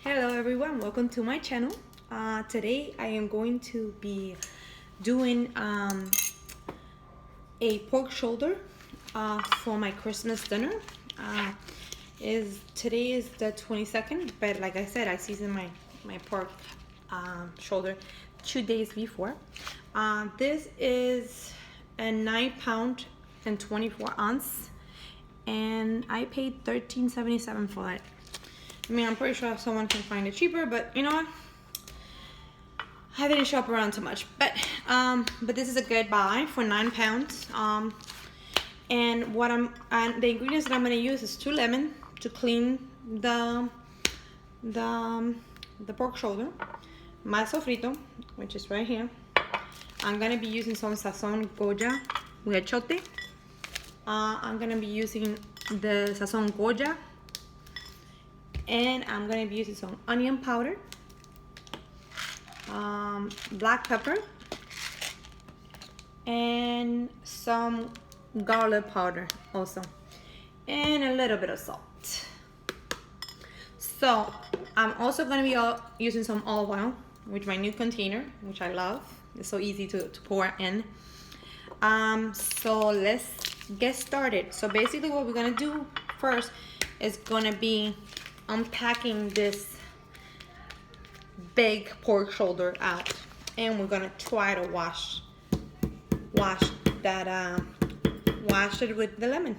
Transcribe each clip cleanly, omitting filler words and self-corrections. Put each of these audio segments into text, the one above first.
Hello everyone, welcome to my channel. Today I am going to be doing a pork shoulder for my Christmas dinner. Today is the 22nd, but like I said, I seasoned my pork shoulder 2 days before. This is a 9-pound and 24-ounce, and I paid $13.77 for it. I mean, I'm pretty sure someone can find it cheaper, but you know what? I didn't shop around too much, but this is a good buy for 9 pounds. And the ingredients that I'm gonna use is 2 lemons to clean the pork shoulder, my sofrito, which is right here. I'm gonna be using some Sazón Goya with achiote. I'm gonna be using the Sazón Goya. And I'm gonna be using some onion powder, black pepper, and some garlic powder also, and a little bit of salt. So I'm also gonna be using some olive oil with my new container, which I love. It's so easy to pour in. So let's get started. So basically what we're gonna do first is gonna be unpacking this big pork shoulder out, and we're gonna try to wash it with the lemon.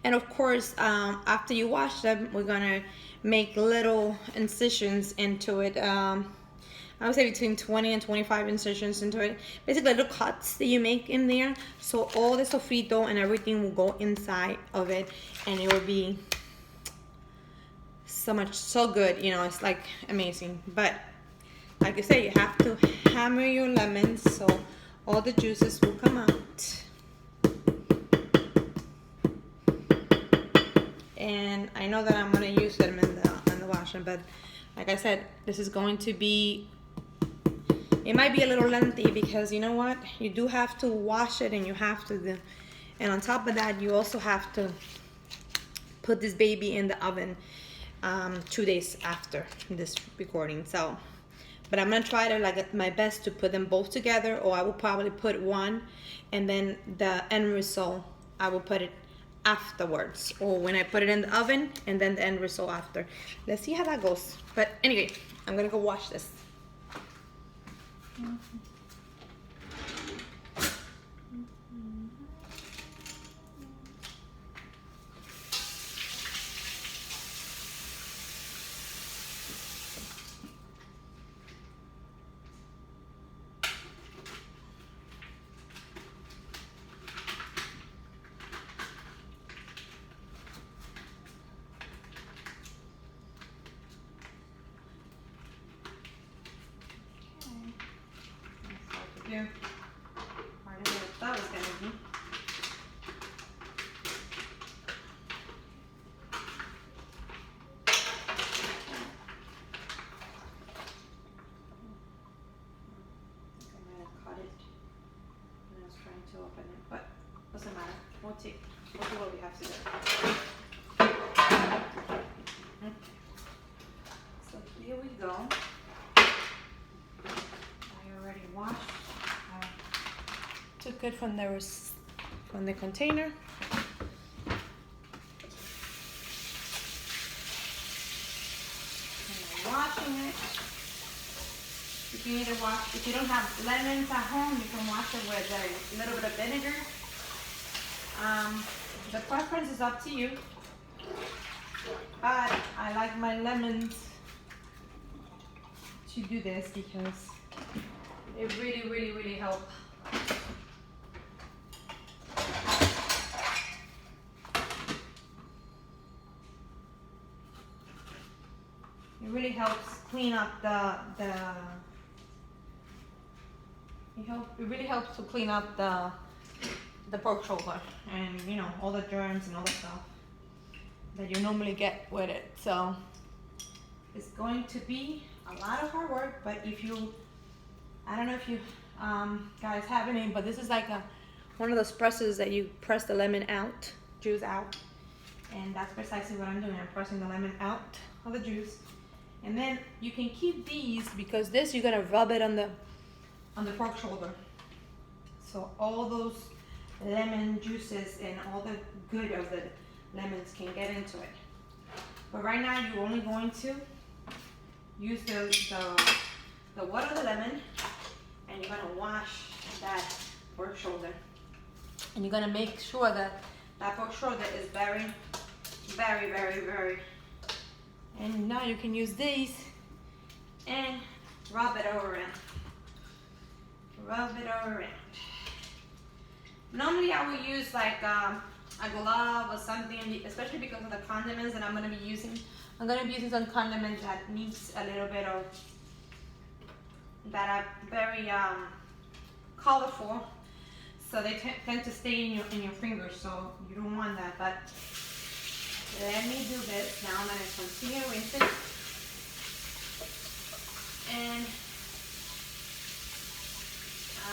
And of course, after you wash them, we're gonna make little incisions into it. I would say between 20 and 25 incisions into it. Basically little cuts that you make in there, so all the sofrito and everything will go inside of it, and it will be so good, you know. It's like amazing. But like I said, you have to hammer your lemons so all the juices will come out. And I know that I'm gonna use them in the washer, but like I said, this is going to be, it might be a little lengthy because you know what, you do have to wash it, and you have to and on top of that, you also have to put this baby in the oven 2 days after this recording. So, but I'm gonna try to my best to put them both together, or I will probably put one and then the end result I will put it afterwards, or when I put it in the oven and then the end result after. Let's see how that goes. But anyway, I'm gonna go wash this. Here, harder than I thought it was gonna be. I might have cut it when I was trying to open it, but doesn't matter. We'll do what we have to do. Okay. So here we go. I already washed. Took it from the container. And I'm washing it. If you need to wash, if you don't have lemons at home, you can wash it with a little bit of vinegar. The preference is up to you, but I like my lemons to do this because it really helps. It really helps clean up it really helps to clean up the pork shoulder, and you know, all the germs and all the stuff that you normally get with it. So it's going to be a lot of hard work, but I don't know if you guys have any, but this is like one of those presses that you press the lemon juice out, And that's precisely what I'm doing. I'm pressing the lemon out of the juice. And then you can keep these because this you're gonna rub it on the pork shoulder. So all those lemon juices and all the good of the lemons can get into it. But right now you're only going to use the water of the lemon, and you're gonna wash that pork shoulder. And you're gonna make sure that that pork shoulder is very, very, very, very. And now you can use these and rub it all around. Rub it all around. Normally I would use like a glove or something, especially because of the condiments that I'm going to be using. I'm going to be using some condiments that needs a little bit of, that are very colorful, so they tend to stay in your fingers, so you don't want that. But let me do this. Now I'm going to continue rinsing. And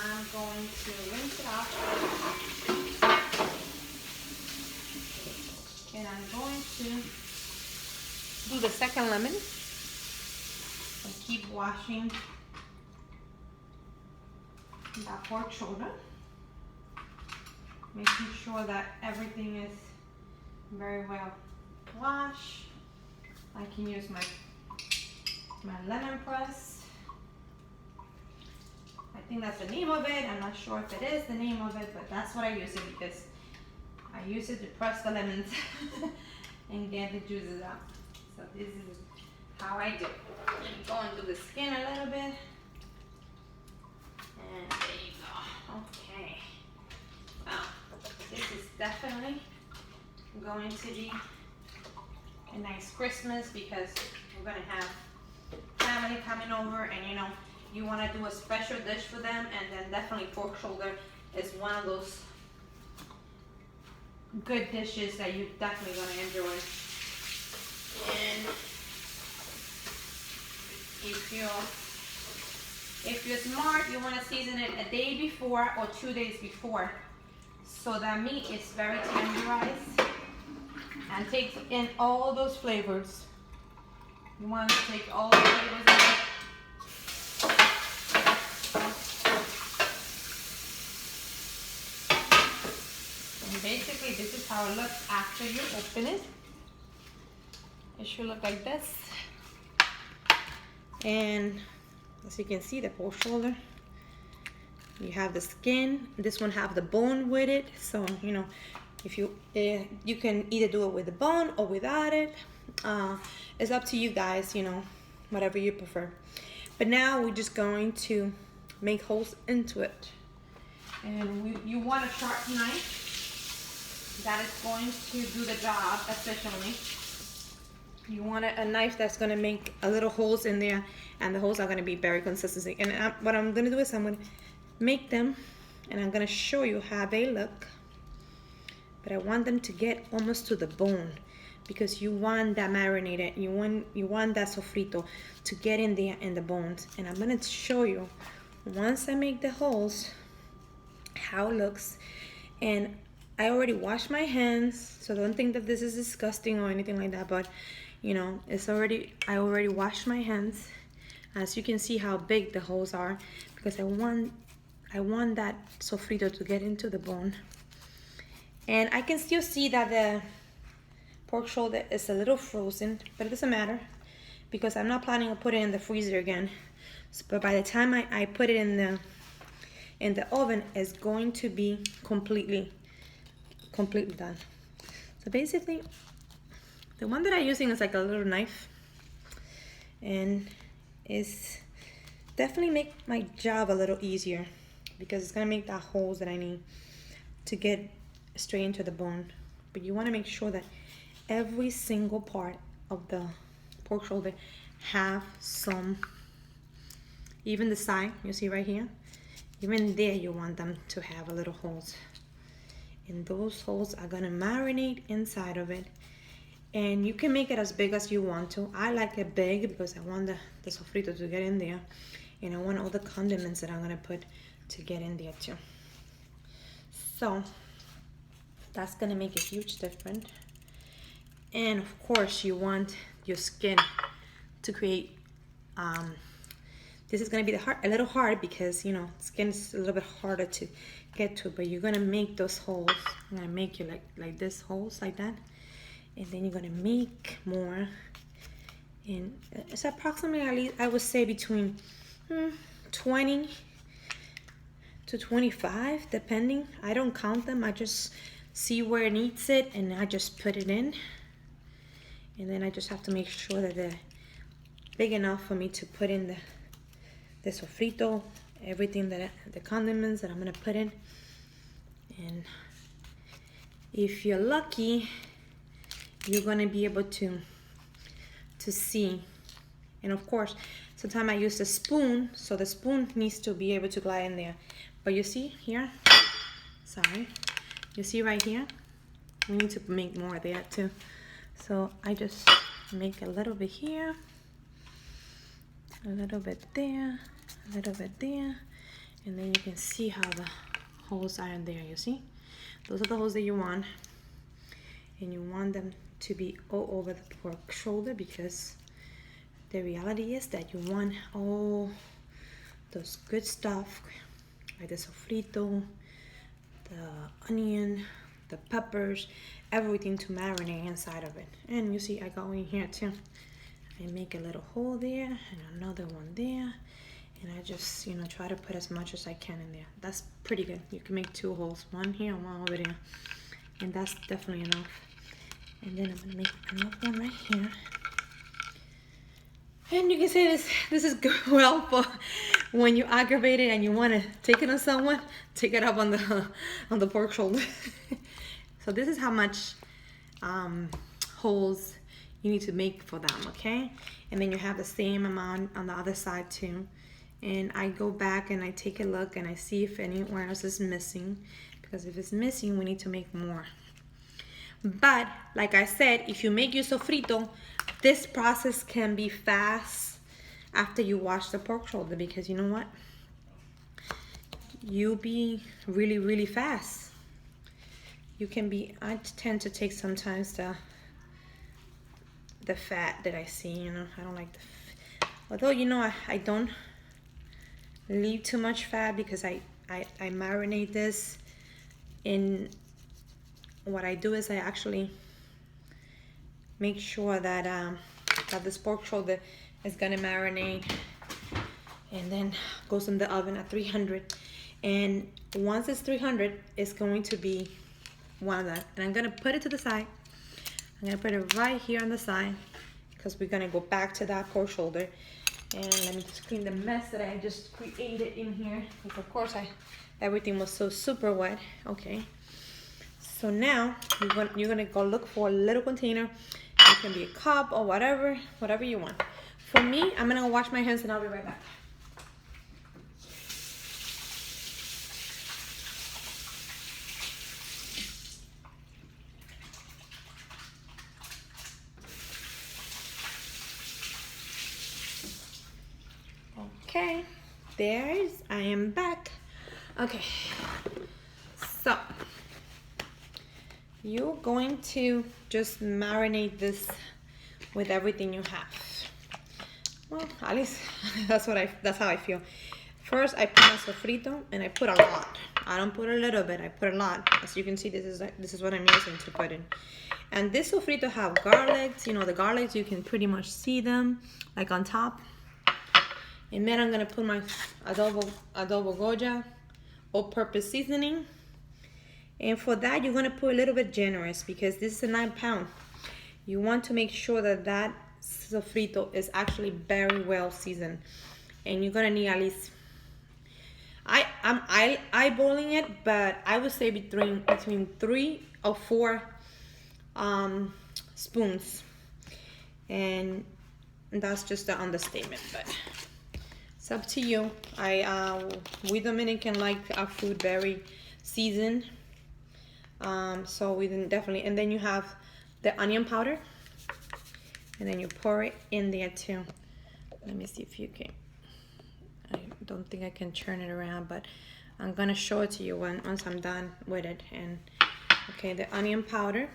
I'm going to rinse it off. And I'm going to do the second lemon and keep washing that pork shoulder, making sure that everything is very well washed. I can use my lemon press. I think that's the name of it. I'm not sure if it is the name of it, but that's what I use it because I use it to press the lemons and get the juices out. So this is how I do it. Let me go and do the skin a little bit. And there you go. Okay. Well, this is definitely going to be a nice Christmas because we're going to have family coming over, and you know, you want to do a special dish for them, and then definitely pork shoulder is one of those good dishes that you're definitely going to enjoy. And if you're smart, you want to season it a day before or 2 days before, so that meat is very tenderized and takes in all those flavors. You want to take all the flavors in it. And basically this is how it looks after you open it. It should look like this. And as you can see, the pork shoulder, you have the skin. This one have the bone with it, so you know, if you can either do it with the bone or without it. It's up to you guys, you know, whatever you prefer. But now we're just going to make holes into it, and you want a sharp knife that is going to do the job efficiently. You want a knife that's going to make a little holes in there, and the holes are going to be very consistent. And what I'm going to do is I'm going to make them, and I'm going to show you how they look. But I want them to get almost to the bone, because you want that marinated, you want that sofrito to get in there in the bones. And I'm going to show you once I make the holes how it looks. And I already washed my hands, so don't think that this is disgusting or anything like that, but you know, I already washed my hands. As you can see how big the holes are, because I want that sofrito to get into the bone. And I can still see that the pork shoulder is a little frozen, but it doesn't matter because I'm not planning to put it in the freezer again. So, but by the time I put it in the oven, it's going to be completely done. So basically, the one that I'm using is like a little knife, and it's definitely make my job a little easier because it's gonna make the holes that I need to get straight into the bone. But you want to make sure that every single part of the pork shoulder have some, even the side, you see right here, even there you want them to have a little holes, and those holes are gonna marinate inside of it. And you can make it as big as you want to. I like it big because I want the sofrito to get in there, and I want all the condiments that I'm gonna put to get in there too. So that's gonna make a huge difference. And of course you want your skin to create, this is gonna be a little hard because, you know, skin is a little bit harder to get to, but you're gonna make those holes. I'm gonna make you like this, holes like that. And then you're gonna make more. And it's approximately, at least, I would say between 20 to 25, depending. I don't count them, I just see where it needs it and I just put it in. And then I just have to make sure that they're big enough for me to put in the sofrito, everything that the condiments that I'm gonna put in. And if you're lucky, you're gonna be able to see. And of course, sometimes I use the spoon, so the spoon needs to be able to glide in there. But you see here, sorry, you see right here, we need to make more there too. So I just make a little bit here, a little bit there, a little bit there, and then you can see how the holes are in there, you see? Those are the holes that you want, and you want them to be all over the pork shoulder, because the reality is that you want all those good stuff, like the sofrito, the onion, the peppers, everything to marinate inside of it. And you see I go in here too. I make a little hole there and another one there, and I just, you know, try to put as much as I can in there. That's pretty good. You can make 2 holes, one here and one over there, and that's definitely enough. And then I'm gonna make another one right here. And you can say this is good, well, for when you're aggravated and you want to take it on someone, take it up on the pork shoulder. So this is how much holes you need to make for them, okay? And then you have the same amount on the other side too. And I go back and I take a look and I see if anywhere else is missing, because if it's missing, we need to make more. But like I said, if you make your sofrito, this process can be fast after you wash the pork shoulder, because you know what? You'll be really, really fast. You can be, I tend to take sometimes the fat that I see, you know, I don't like although, you know, I don't leave too much fat, because I marinate this. In what I do is I actually make sure that that this pork shoulder is gonna marinate, and then goes in the oven at 300. And once it's 300, it's going to be one of that. And I'm gonna put it to the side. I'm gonna put it right here on the side, because we're gonna go back to that pork shoulder. And let me just clean the mess that I just created in here, because of course everything was so super wet. Okay, so now you're gonna go look for a little container. It can be a cup or whatever you want. For me, I'm gonna wash my hands and I'll be right back. Okay, I am back. Okay, so you're going to just marinate this with everything you have. Well, at least that's how I feel. First, I put my sofrito, and I put a lot. I don't put a little bit, I put a lot. As you can see, this is what I'm using to put in. And this sofrito have garlics. You know, the garlics, you can pretty much see them like on top. And then I'm gonna put my Adobo Goya all-purpose seasoning. And for that, you're gonna put a little bit generous, because this is a 9-pound. You want to make sure that sofrito is actually very well seasoned. And you're gonna need at least, I'm eyeballing it, but I would say between 3 or 4 spoons. And that's just an understatement, but it's up to you. We Dominican like our food very seasoned. So we definitely, and then you have the onion powder, and then you pour it in there too. Let me see if you can, I don't think I can turn it around, but I'm gonna show it to you once I'm done with it. And okay, the onion powder,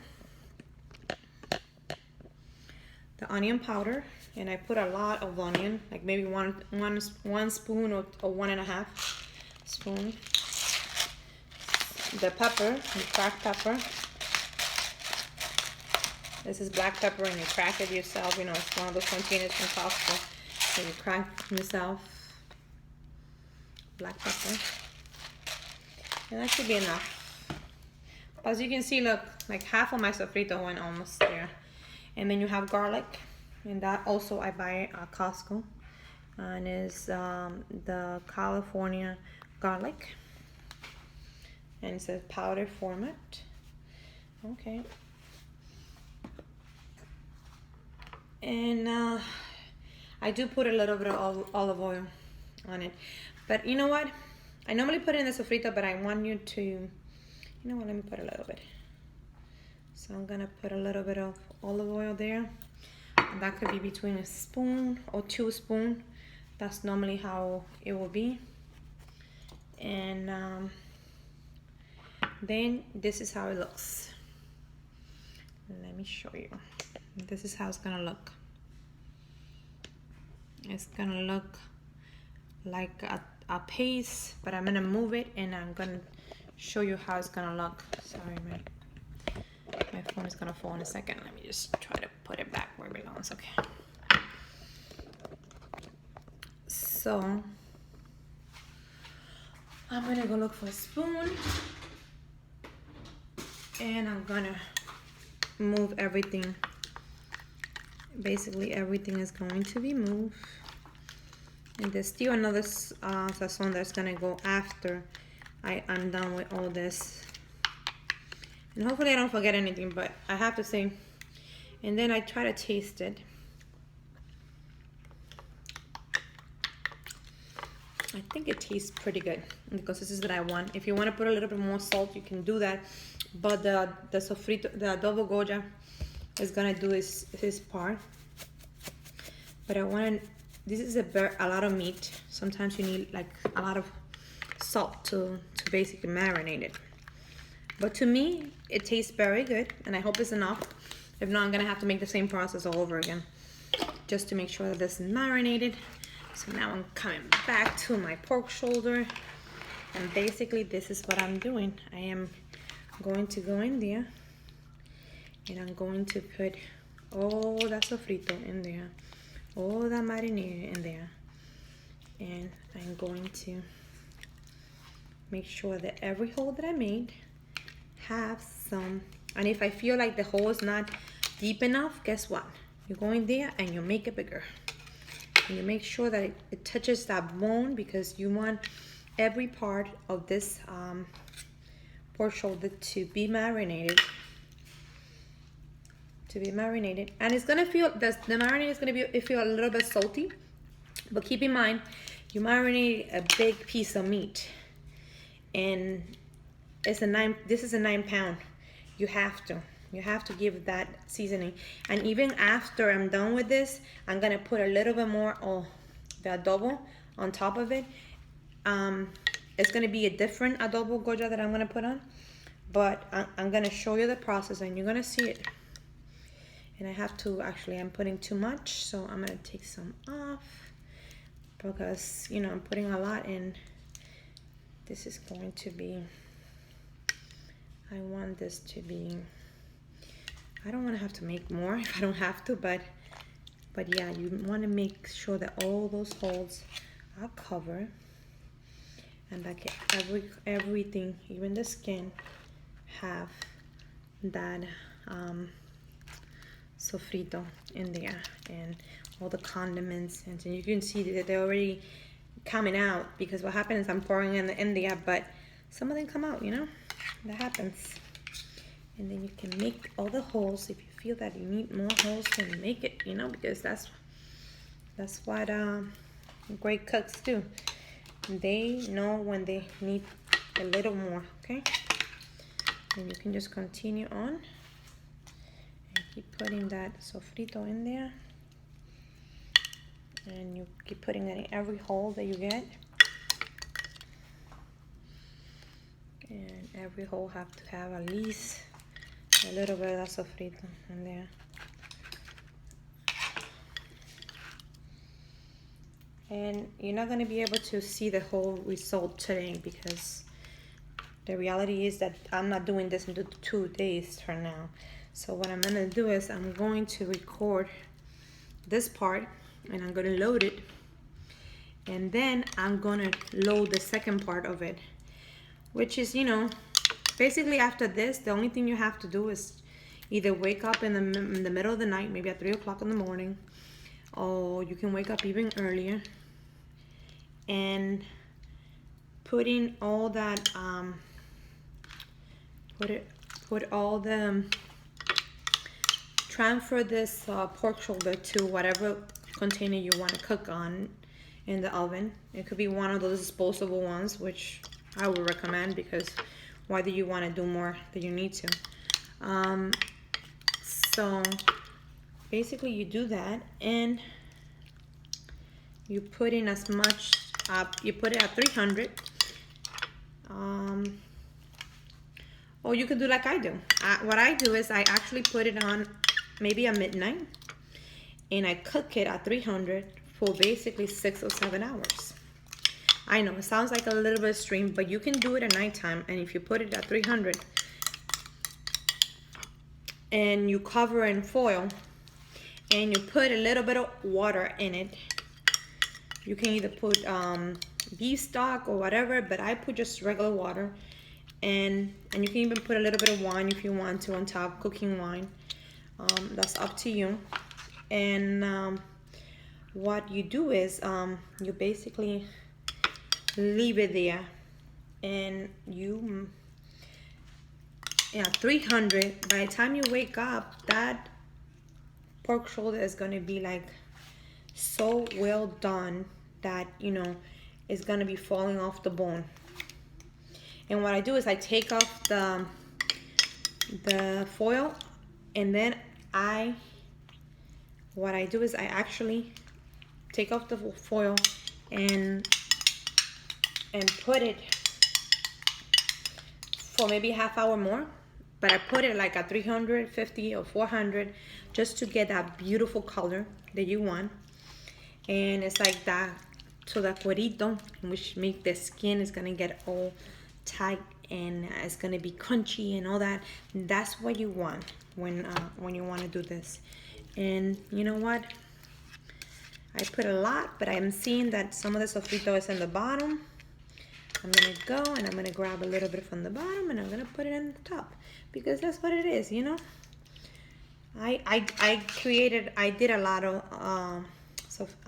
the onion powder, and I put a lot of onion, like maybe one spoon or 1.5 spoon. The pepper, the cracked pepper. This is black pepper, and you crack it yourself. You know, it's one of those containers from Costco. So you crack yourself. Black pepper. And that should be enough. As you can see, look, like half of my sofrito went almost there. And then you have garlic. And that also I buy at Costco. And is the California garlic. And it says powder format. Okay. And I do put a little bit of olive oil on it. But you know what? I normally put it in the sofrito, but I want you to, you know what, let me put a little bit. So I'm gonna put a little bit of olive oil there. And that could be between a spoon or 2 spoons. That's normally how it will be. And then this is how it looks. Let me show you. This is how it's gonna look. It's gonna look like a paste, but I'm gonna move it and I'm gonna show you how it's gonna look. Sorry, my phone is gonna fall in a second. Let me just try to put it back where it belongs. Okay. So I'm gonna go look for a spoon, and I'm gonna move everything. Basically everything is going to be moved, and there's still another sazon that's gonna go after I'm done with all this, and hopefully I don't forget anything, but I have to say. And then I try to taste it. I think it tastes pretty good, because this is what I want. If you want to put a little bit more salt, you can do that, but the sofrito, the Adobo Goya is gonna do his part. But I want, this is a lot of meat. Sometimes you need like a lot of salt to basically marinate it. But to me, it tastes very good, and I hope it's enough. If not, I'm gonna have to make the same process all over again, just to make sure that this is marinated. So now I'm coming back to my pork shoulder, and basically this is what I'm doing. I am going to go in there, and I'm going to put all that sofrito in there, all that marinade in there, and I'm going to make sure that every hole that I made have some. And if I feel like the hole is not deep enough, guess what? You go in there and you make it bigger, and you make sure that it touches that bone, because you want every part of this pork shoulder to be marinated. And it's gonna feel, the marinade is gonna feel a little bit salty, but keep in mind, you marinate a big piece of meat, and this is a 9-pound. You have to give that seasoning. And even after I'm done with this, I'm gonna put a little bit more of the adobo on top of it. It's gonna be a different Adobo Goya that I'm gonna put on, but I'm gonna show you the process, and you're gonna see it. And I have to, actually, I'm putting too much, so I'm gonna take some off, because, you know, I'm putting a lot in. This is going to be, I want this to be, I don't want to have to make more if I don't have to, but yeah, you want to make sure that all those holes are covered, and like everything, even the skin, have that sofrito in there, and all the condiments. And so you can see that they're already coming out, because what happens is I'm pouring in there, but some of them come out, you know, that happens. And then you can make all the holes. If you feel that you need more holes, then make it, you know, because that's what great cooks do. They know when they need a little more. Okay, and you can just continue on and keep putting that sofrito in there, and you keep putting it in every hole that you get, and every hole have to have at least a little bit of that sofrito in there. And you're not going to be able to see the whole result today because the reality is that I'm not doing this in 2 days from now. So what I'm going to do is I'm going to record this part and I'm going to load it. And then I'm going to load the second part of it, which is, you know, basically after this, the only thing you have to do is either wake up in the middle of the night, maybe at 3 o'clock in the morning, or you can wake up even earlier and put in all that, transfer this pork shoulder to whatever container you want to cook on in the oven. It could be one of those disposable ones, which I would recommend because why do you want to do more than you need to? So basically you do that and you put in as much, you put it at 300. Or you could do like I do. What I do is I actually put it on maybe at midnight and I cook it at 300 for basically 6 or 7 hours. I know it sounds like a little bit extreme, but you can do it at nighttime. And if you put it at 300 and you cover in foil and you put a little bit of water in it, you can either put beef stock or whatever, but I put just regular water. And you can even put a little bit of wine if you want to on top, cooking wine. That's up to you. And what you do is you basically leave it there, and you 300. By the time you wake up, that pork shoulder is going to be like so well done that, you know, it's going to be falling off the bone. And what I do is I take off the foil, and then what I do is I actually take off the foil and put it for maybe a half hour more. But I put it like at 350 or 400 just to get that beautiful color that you want. And it's like that, so that cuerito, which make the skin is gonna get all tight and it's gonna be crunchy and all that. That's what you want when you want to do this. And you know what? I put a lot, but I'm seeing that some of the sofrito is in the bottom. I'm gonna go and I'm gonna grab a little bit from the bottom and I'm gonna put it in the top because that's what it is, you know. I did a lot of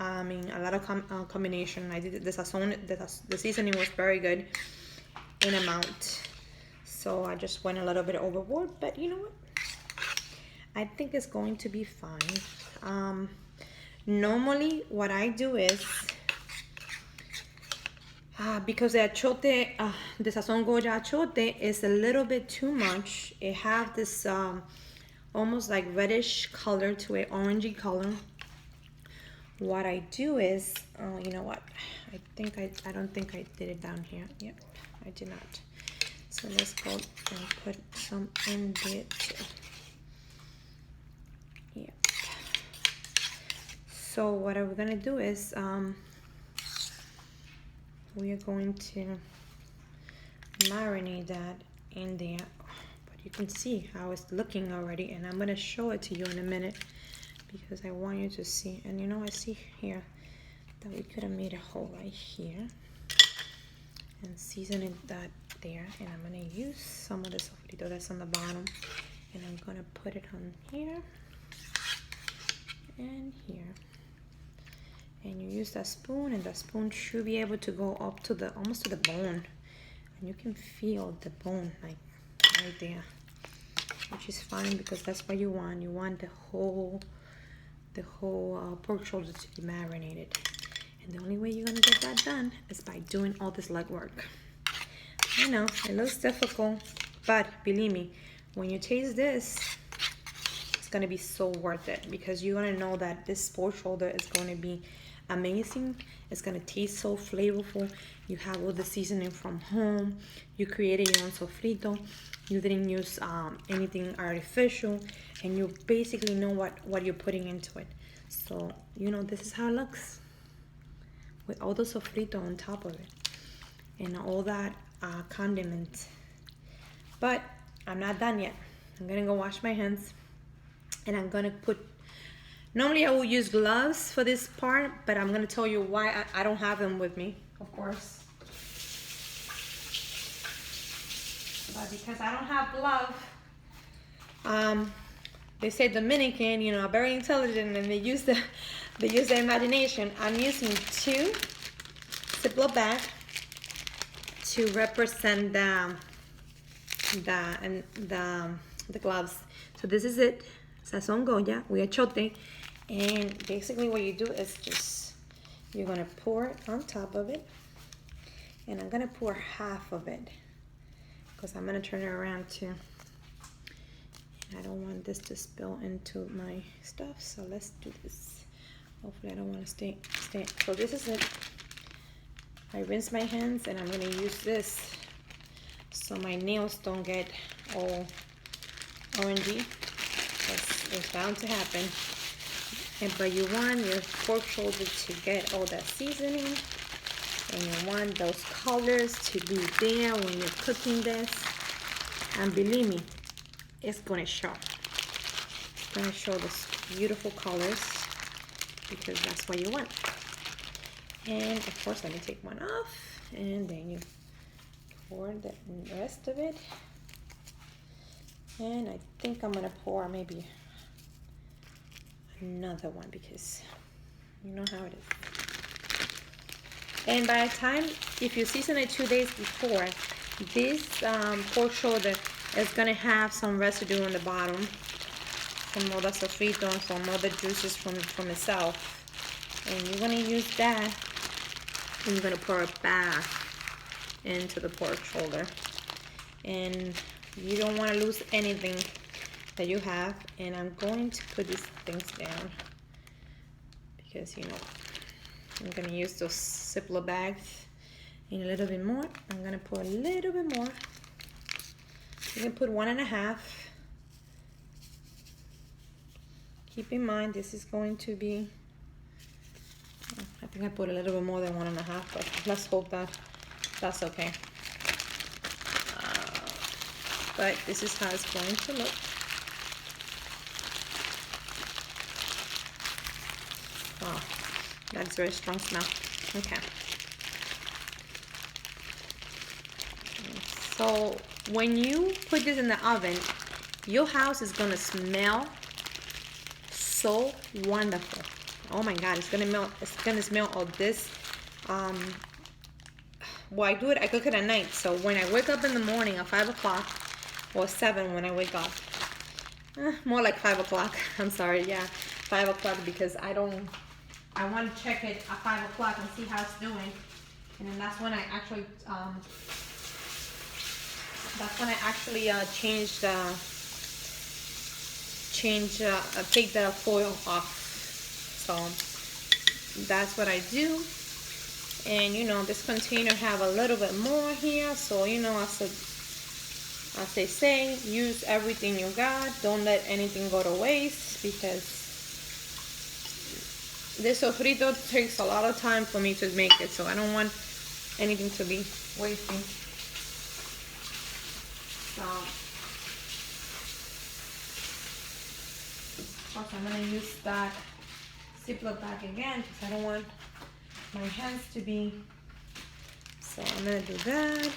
a lot of combination. I did the sazon. The seasoning was very good in amount, so I just went a little bit overboard, but you know what, I think it's going to be fine. Normally what I do is because the achiote, the Sazón Goya achiote is a little bit too much. It have this almost like reddish color to it, orangey color. What I do is, you know what, I don't think I did it down here. Yep, I did not. So let's go and put some in there too. Yep. So what I'm gonna do is we are going to marinate that in there. But you can see how it's looking already, and I'm gonna show it to you in a minute because I want you to see. And you know, I see here that we could have made a hole right here and season it that there. And I'm gonna use some of the sofrito that's on the bottom, and I'm gonna put it on here and here. And you use that spoon, and that spoon should be able to go up to the almost to the bone, and you can feel the bone like right there, which is fine because that's what you want. You want the whole pork shoulder to be marinated, and the only way you're gonna get that done is by doing all this legwork. I know it looks difficult, but believe me, when you taste this, it's gonna be so worth it because you're gonna know that this pork shoulder is going to be amazing. It's gonna taste so flavorful. You have all the seasoning from home. You created your own sofrito. You didn't use anything artificial, and you basically know what you're putting into it. So you know, this is how it looks. with all the sofrito on top of it and all that condiment. But I'm not done yet. I'm gonna go wash my hands, and I'm gonna put, normally I will use gloves for this part, but I'm gonna tell you why I don't have them with me, of course. But because I don't have gloves, they say Dominican, you know, are very intelligent, and they use their imagination. I'm using 2 Ziploc bags to represent the gloves. So this is it, Sazón Goya with achiote, and basically what you do is just, you're gonna pour it on top of it, and I'm gonna pour half of it because I'm gonna turn it around too. I don't want this to spill into my stuff, so let's do this. Hopefully I don't want to stay. So this is it. I rinse my hands, and I'm going to use this so my nails don't get all orangey. It's bound to happen. But you want your pork shoulder to get all that seasoning, and you want those colors to be there when you're cooking this. And believe me, it's going to show. It's going to show those beautiful colors because that's what you want. And of course, let me take one off, and then you pour the rest of it. And I think I'm going to pour maybe another one because you know how it is. And by the time, if you season it 2 days before, this pork shoulder is gonna have some residue on the bottom, some other sofrito and some other juices from itself. And you're gonna use that, and you're gonna pour it back into the pork shoulder. And you don't want to lose anything that you have. And I'm going to put these things down because, you know, I'm gonna use those Ziploc bags in a little bit more. I'm gonna put a little bit more. You can put 1.5. Keep in mind this is going to be, I think I put a little bit more than 1.5, but let's hope that that's okay. But this is how it's going to look. Oh, that's very strong smell. Okay. So when you put this in the oven, your house is gonna smell so wonderful. Oh my God, it's gonna smell of this. Well, I cook it at night. So when I wake up in the morning at 5 o'clock or 7 when I wake up, more like 5 o'clock. I'm sorry, yeah, 5 o'clock because I want to check it at 5 o'clock and see how it's doing, and then that's when I actually take the foil off. So that's what I do. And you know, this container have a little bit more here, so you know, as they say, use everything you got. Don't let anything go to waste, because this sofrito takes a lot of time for me to make it, so I don't want anything to be wasting. So, of course, I'm gonna use that Ziploc bag again because I don't want my hands to be. So I'm gonna do that,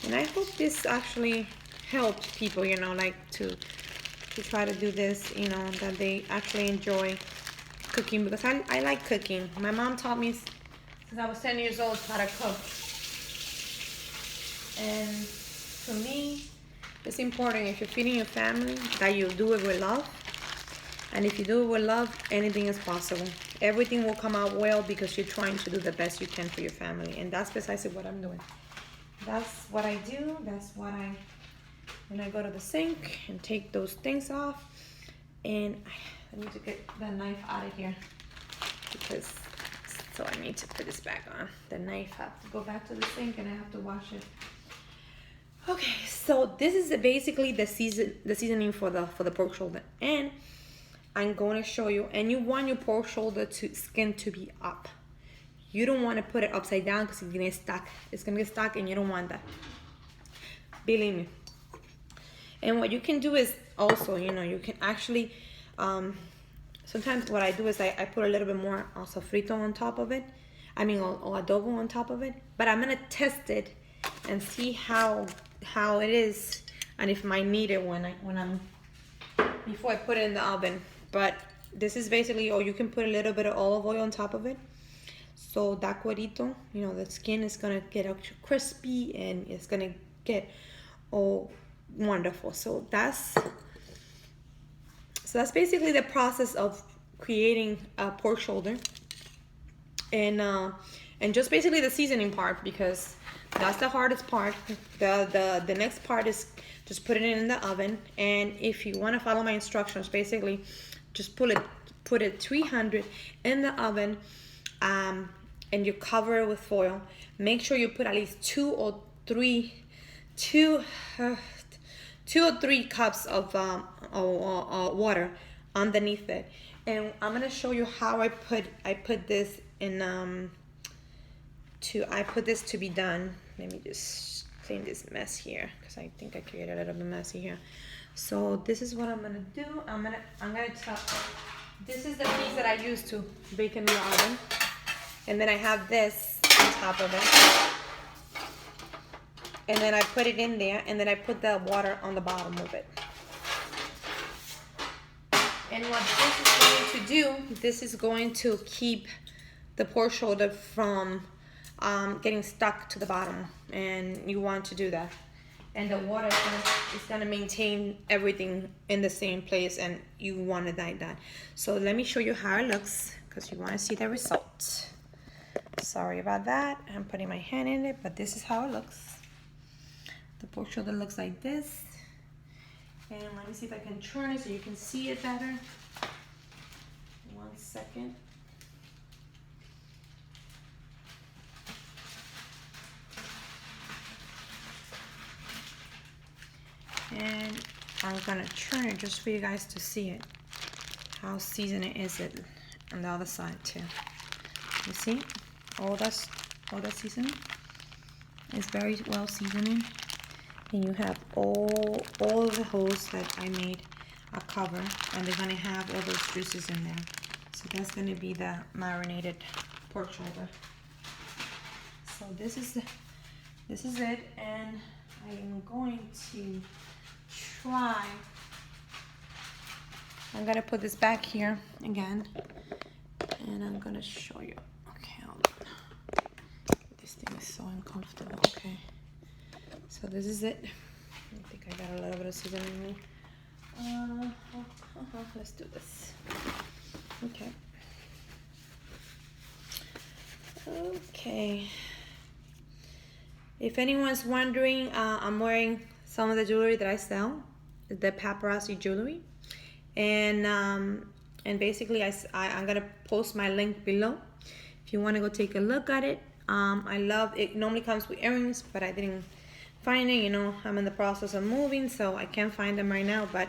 and I hope this actually helps people, you know, like to try to do this, you know, that they actually enjoy cooking, because I like cooking. My mom taught me since I was 10 years old how to cook, and to me it's important, if you're feeding your family, that you do it with love. And if you do it with love, anything is possible. Everything will come out well because you're trying to do the best you can for your family. And that's precisely what I'm doing. That's what I do. That's what when I go to the sink and take those things off. And I need to get the knife out of here, because, so I need to put this back on. The knife has to go back to the sink and I have to wash it. Okay, so this is basically the seasoning for the pork shoulder. And I'm going to show you, and you want your pork shoulder skin to be up. You don't want to put it upside down because it's gonna get stuck. It's gonna get stuck, and you don't want that. Believe me. And what you can do is also, you know, you can actually, sometimes what I do is I put a little bit more sofrito on top of it. I mean, or adobo on top of it. But I'm gonna test it and see how it is, and if I need it before I put it in the oven. But this is basically, or you can put a little bit of olive oil on top of it. So that cuerito, you know, the skin is gonna get extra crispy, and it's gonna get all wonderful. So that's basically the process of creating a pork shoulder, and just basically the seasoning part, because that's the hardest part. The next part is just put it in the oven, and if you want to follow my instructions, basically just put it 300 in the oven, and you cover it with foil. Make sure you put at least two or three cups of water underneath it. And I'm gonna show you how I put this in I put this to be done. Let me just clean this mess here, because I think I created a little bit messy here. So this is what I'm gonna do. I'm gonna tell, this is the piece that I use to bake in the oven, and then I have this on top of it, and then I put it in there, and then I put the water on the bottom of it. And what this is going to do, this is going to keep the pork shoulder from getting stuck to the bottom, and you want to do that. And the water is gonna maintain everything in the same place, and you want it like that. So let me show you how it looks, because you want to see the result. Sorry about that. I'm putting my hand in it, but this is how it looks. The pork shoulder looks like this. And let me see if I can turn it so you can see it better. 1 second. And I'm gonna turn it just for you guys to see it. How seasoned is it on the other side too. You see? All that seasoning is very well seasoning. And you have all the holes that I made a cover, and they're gonna have all those juices in there. So that's gonna be the marinated pork shoulder. So this is it, and I am going to try. I'm gonna put this back here again, and I'm gonna show you. Okay, hold on. This thing is so uncomfortable. Okay. So this is it. I think I got a little bit of seasoning in me. Let's do this. Okay. Okay. If anyone's wondering, I'm wearing some of the jewelry that I sell, the paparazzi jewelry, and basically I'm gonna post my link below if you want to go take a look at it. I love it. It normally comes with earrings, but I didn't find it. You know, I'm in the process of moving, so I can't find them right now. But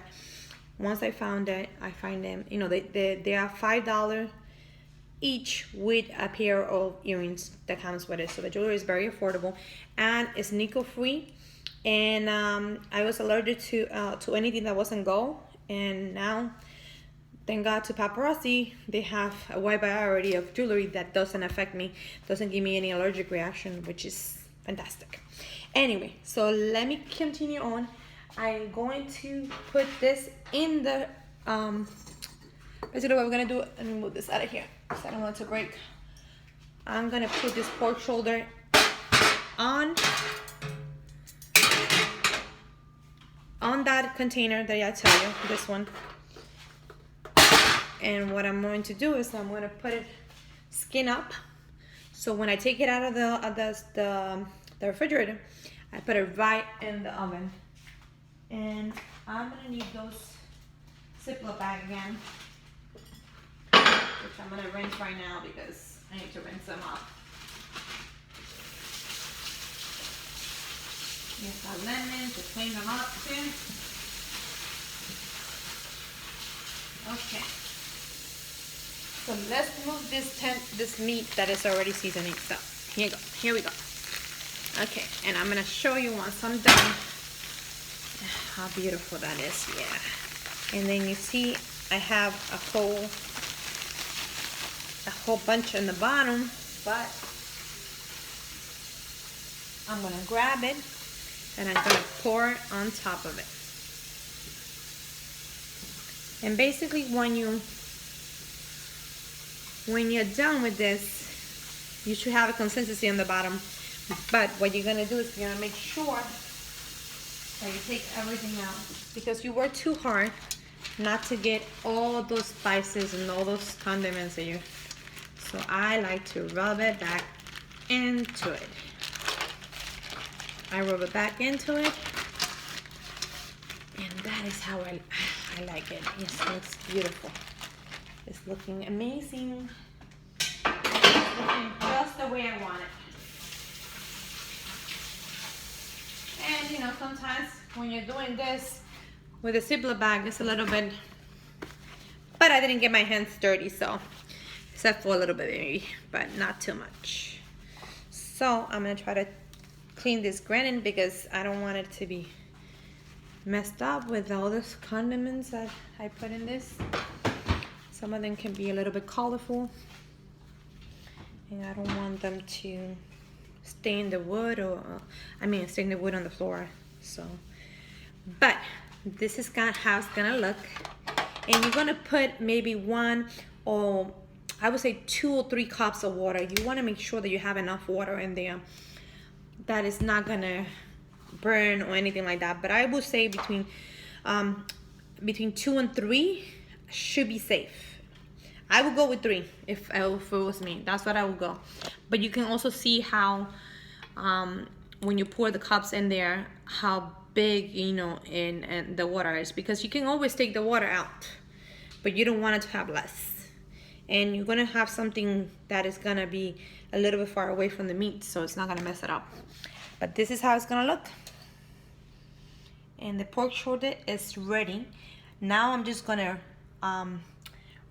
once I found it, I find them. You know, they are $5 each with a pair of earrings that comes with it. So the jewelry is very affordable, and it's nickel free. And I was allergic to anything that wasn't gold, and now, thank God to paparazzi, they have a wide variety of jewelry that doesn't affect me, doesn't give me any allergic reaction, which is fantastic. Anyway, so let me continue on. I'm going to put this in the basically what we're gonna do. Let me move this out of here because I don't want it to break. I'm gonna put this pork shoulder on that container that I tell you, this one. And what I'm going to do is I'm going to put it skin up. So when I take it out of the refrigerator, I put it right in the oven. And I'm going to need those Ziploc bag again, which I'm going to rinse right now because I need to rinse them up. Yes, a lemon to clean them up too. Okay. So let's move this meat that is already seasoning. So here we go. Okay, and I'm gonna show you once I'm done how beautiful that is. Yeah. And then you see I have a whole bunch in the bottom, but I'm gonna grab it and I'm gonna pour it on top of it. And basically when you're done with this, you should have a consistency on the bottom. But what you're gonna do is you're gonna make sure that you take everything out, because you work too hard not to get all those spices and all those condiments in you. So I like to rub it back into it. I rub it back into it, and that is how I like it. It looks beautiful. It's looking amazing. It's looking just the way I want it. And you know, sometimes when you're doing this with a Ziploc bag, it's a little bit, but I didn't get my hands dirty, so except for a little bit maybe, but not too much. So I'm gonna try to clean this granite because I don't want it to be messed up with all those condiments that I put in this. Some of them can be a little bit colorful, and I don't want them to stain the wood, or stain the wood on the floor. So, but this is how it's gonna look. And you're gonna put maybe 1 or I would say 2 or 3 cups of water. You want to make sure that you have enough water in there that is not gonna burn or anything like that. But I would say between 2 and 3 should be safe. I would go with 3 if it was me. That's what I would go. But you can also see how when you pour the cups in there, how big, you know, and the water is, because you can always take the water out, but you don't want it to have less. And you're gonna have something that is gonna be a little bit far away from the meat, so it's not gonna mess it up. But this is how it's gonna look. And the pork shoulder is ready. Now I'm just gonna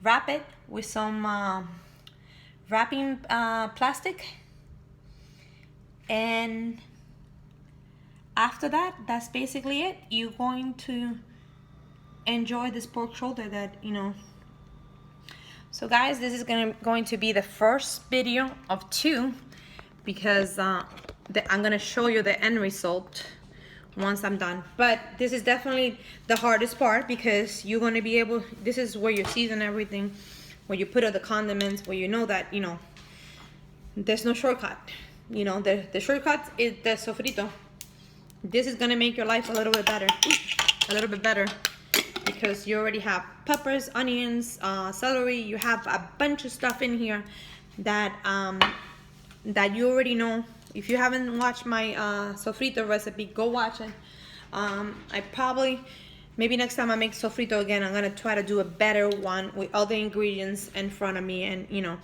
wrap it with some wrapping plastic, and after that, that's basically it. You're going to enjoy this pork shoulder that, you know. So guys, this is going to be the first video of 2, because I'm gonna show you the end result once I'm done. But this is definitely the hardest part, because you're gonna be able, this is where you season everything, where you put all the condiments, where you know that, you know, there's no shortcut. You know, the shortcut is the sofrito. This is gonna make your life a little bit better. Because you already have peppers, onions, celery. You have a bunch of stuff in here that that you already know. If you haven't watched my sofrito recipe, go watch it. I probably, maybe next time I make sofrito again, I'm gonna try to do a better one with all the ingredients in front of me, and you know,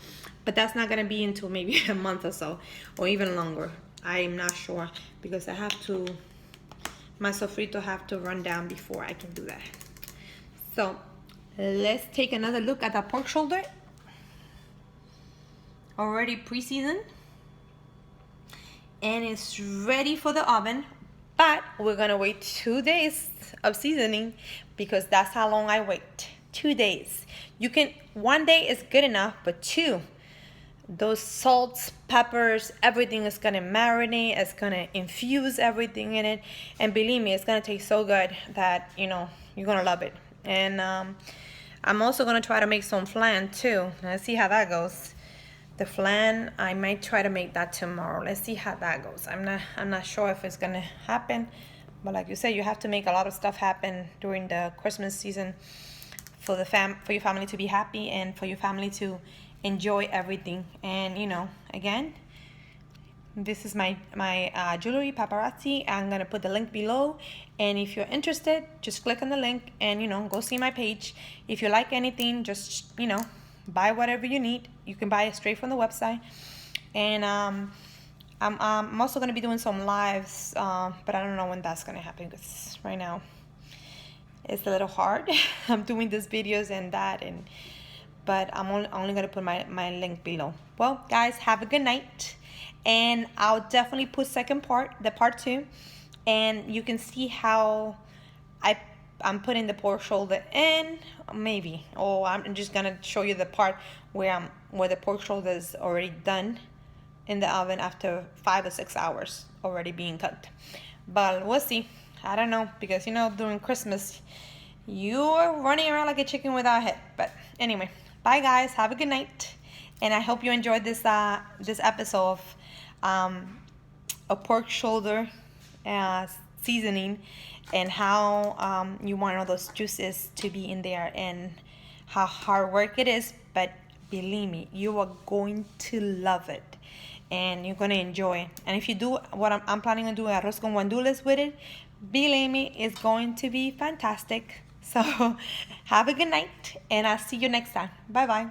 but that's not gonna be until maybe a month or so, or even longer. I'm not sure, because I have to, my sofrito have to run down before I can do that. So let's take another look at the pork shoulder, already pre-seasoned, and it's ready for the oven. But we're gonna wait 2 days of seasoning, because that's how long I wait. 2 days. You can, 1 day is good enough, but 2, those salts, peppers, everything is gonna marinate. It's gonna infuse everything in it, and believe me, it's gonna taste so good that, you know, you're gonna love it. And I'm also gonna try to make some flan too. Let's see how that goes. The flan, I might try to make that tomorrow. Let's see how that goes. I'm not sure if it's gonna happen, but like you said, you have to make a lot of stuff happen during the Christmas season for your family to be happy, and for your family to enjoy everything. And you know, again, this is my jewelry paparazzi. I'm gonna put the link below, and if you're interested, just click on the link and, you know, go see my page. If you like anything, just, you know, buy whatever you need. You can buy it straight from the website. And I'm also gonna be doing some lives, but I don't know when that's gonna happen, because right now it's a little hard. I'm doing these videos and that, but I'm only gonna put my link below. Well, guys, have a good night, and I'll definitely put the part 2, and you can see how I'm putting the pork shoulder in, maybe, or I'm just gonna show you the part where the pork shoulder is already done in the oven after 5 or 6 hours already being cooked. But we'll see. I don't know, because during Christmas you're running around like a chicken without a head. But anyway, bye guys, have a good night, and I hope you enjoyed this episode of a pork shoulder seasoning, and how you want all those juices to be in there, and how hard work it is. But believe me, you are going to love it, and you're going to enjoy it. And if you do what I'm planning on doing, arroz con guandules with it, believe me, it's going to be fantastic. So have a good night, and I'll see you next time. Bye bye.